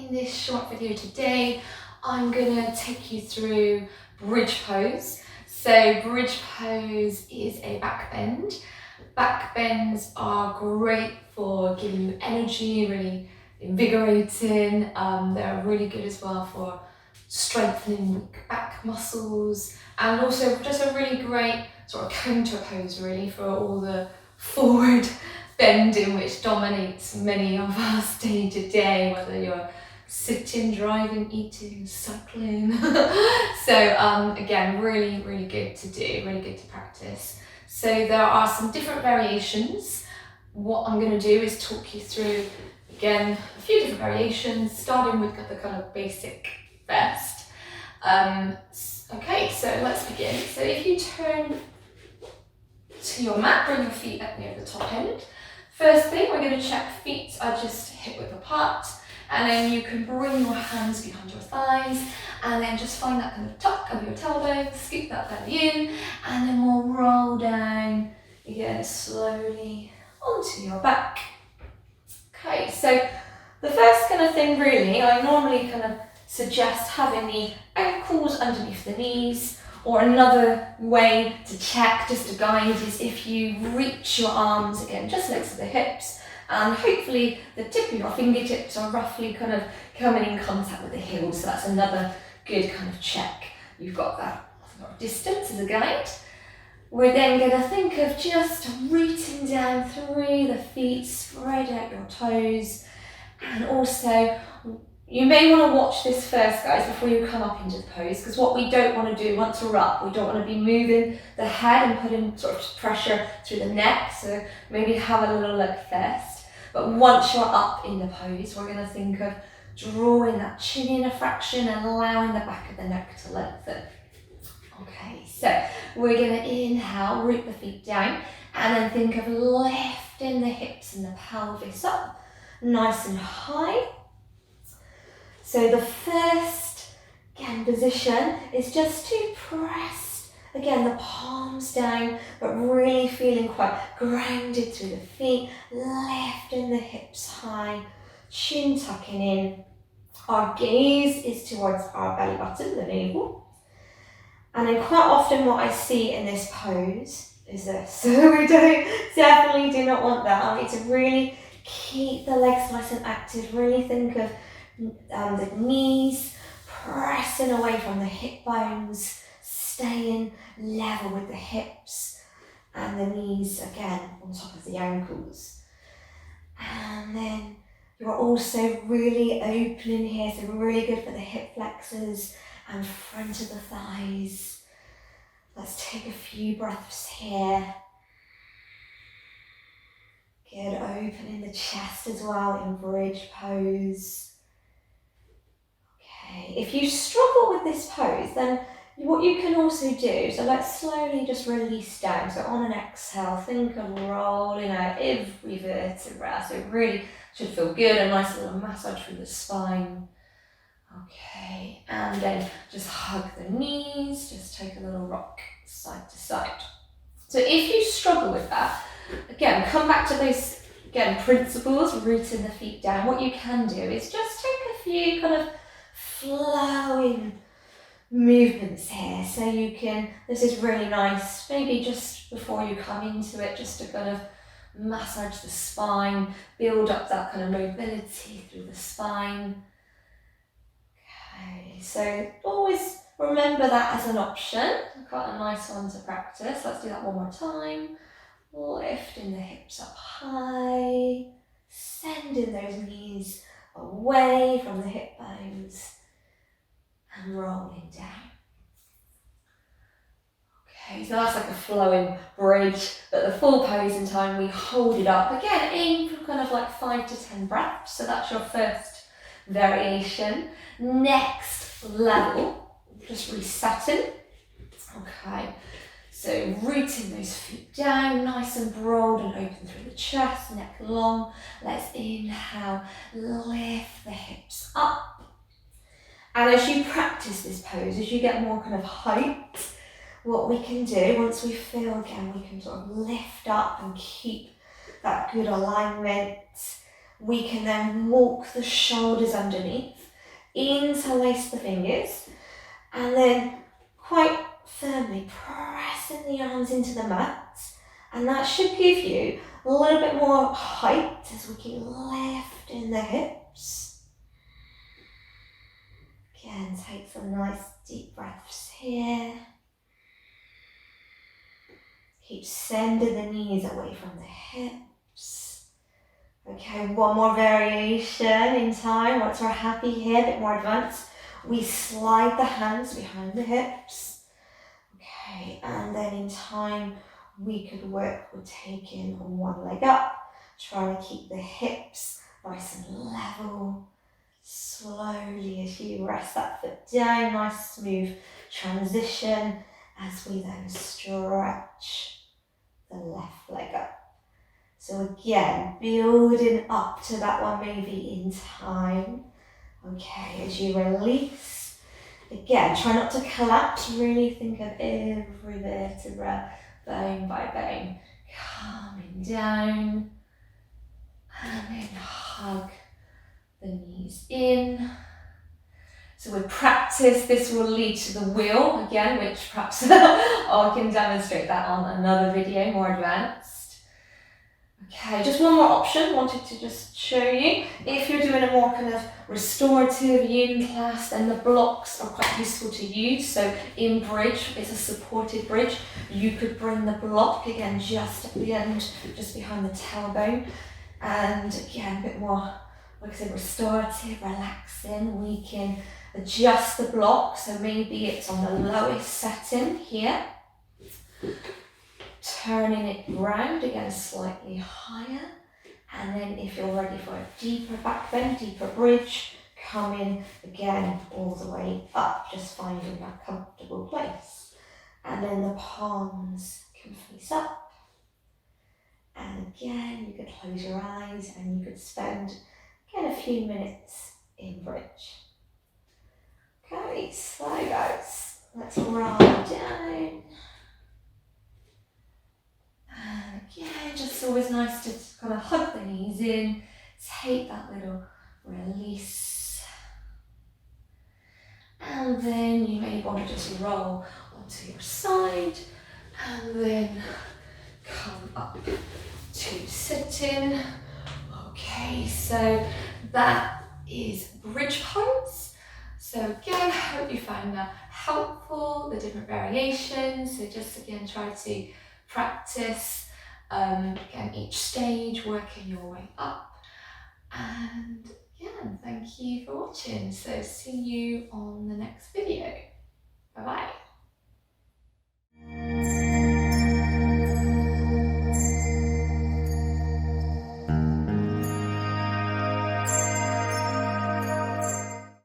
in this short video today, I'm gonna take you through bridge pose. So bridge pose is a back bend. Back bends are great for giving you energy, really invigorating. They're really good as well for strengthening weak back muscles, and also just a really great sort of counter pose really for all the forward bending which dominates many of us day to day, whether you're sitting, driving, eating, cycling. So again, really good to do, really good to practice. So there are some different variations. What I'm going to do is talk you through, again, a few different variations, starting with the kind of basic first. Okay, so let's begin. So if you turn to your mat, bring your feet up near the top end. First thing, we're going to check feet are just hip width apart, and then you can bring your hands behind your thighs, and then just find that kind of tuck of your tailbone, scoop that belly in, and then we'll roll down again slowly onto your back. Okay, so the first kind of thing really, I normally kind of suggest having the ankles underneath the knees, or another way to check, just to guide, is if you reach your arms again just next to the hips, and hopefully the tip of your fingertips are roughly kind of coming in contact with the heels. So that's another good kind of check. You've got that distance as a guide. We're then going to think of just rooting down through the feet, spread out your toes, and also you may want to watch this first, guys, before you come up into the pose, because what we don't want to do once we're up, we don't want to be moving the head and putting sort of pressure through the neck, so maybe have a little look first. But once you're up in the pose, we're going to think of drawing that chin in a fraction and allowing the back of the neck to lengthen. Okay, so we're going to inhale, root the feet down, and then think of lifting the hips and the pelvis up, nice and high. So the first, again, position is just to press, again, the palms down, but really feeling quite grounded through the feet, lifting the hips high, chin tucking in. Our gaze is towards our belly button, the navel. And then quite often what I see in this pose is this. So we definitely do not want that. I need to really keep the legs nice and active, really think of the knees pressing away from the hip bones, staying level with the hips, and the knees again on top of the ankles. And then you're also really opening here, so really good for the hip flexors and front of the thighs. Let's take a few breaths here. Good, opening the chest as well in bridge pose. If you struggle with this pose, then what you can also do, so let's slowly just release down. So on an exhale, think of rolling out every vertebra. So it really should feel good, a nice little massage through the spine. Okay, and then just hug the knees, just take a little rock side to side. So if you struggle with that, again, come back to those, again, principles, rooting the feet down. What you can do is just take a few kind of flowing movements here, so you can, this is really nice, maybe just before you come into it, just to kind of massage the spine, build up that kind of mobility through the spine. Okay, so always remember that as an option, quite a nice one to practice. Let's do that one more time. Lifting the hips up high, sending those knees away from the hip bones, and rolling down. Okay, so that's like a flowing bridge, but the full pose in time, we hold it up. Again, aim for kind of like 5 to 10 breaths, so that's your first variation. Next level, just resetting. Okay, so rooting those feet down, nice and broad and open through the chest, neck long. Let's inhale, lift the hips up. And as you practice this pose, as you get more kind of height, what we can do, once we feel again, we can sort of lift up and keep that good alignment. We can then walk the shoulders underneath. interlace the fingers, and then quite firmly pressing the arms into the mat, and that should give you a little bit more height as we keep lifting the hips. Again, take some nice deep breaths here. Keep sending the knees away from the hips. Okay, one more variation in time. Once we're happy here, a bit more advanced, we slide the hands behind the hips. Okay, and then in time, we could work with taking one leg up, trying to keep the hips nice and level. Slowly as you rest that foot down, nice smooth transition as we then stretch the left leg up. So again, building up to that one maybe in time. Okay, as you release, again, try not to collapse, really think of every vertebra, bone by bone, coming down, and then hug the knees in. So with practice, this will lead to the wheel again, which perhaps I can demonstrate that on another video, more advanced. Okay, just one more option, wanted to just show you. If you're doing a more kind of restorative yin class, then the blocks are quite useful to use. So in bridge, it's a supported bridge. You could bring the block again just at the end, just behind the tailbone. And again, a bit more, like I said, restorative, relaxing. We can adjust the block, so maybe it's on the lowest setting here. Turning it round again slightly higher, and then if you're ready for a deeper back bend, deeper bridge, coming again all the way up, just finding that comfortable place. And then the palms can face up. And again, you could close your eyes and you could spend again a few minutes in bridge. Okay, slow guys. Let's roll down. And again, just always nice to kind of hug the knees in, take that little release. And then you may want to just roll onto your side and then come up to sitting. Okay, so that is bridge pose. So again, I hope you found that helpful, the different variations. So just again, try to practice again each stage, working your way up. And again, thank you for watching. So see you on the next video. Bye bye.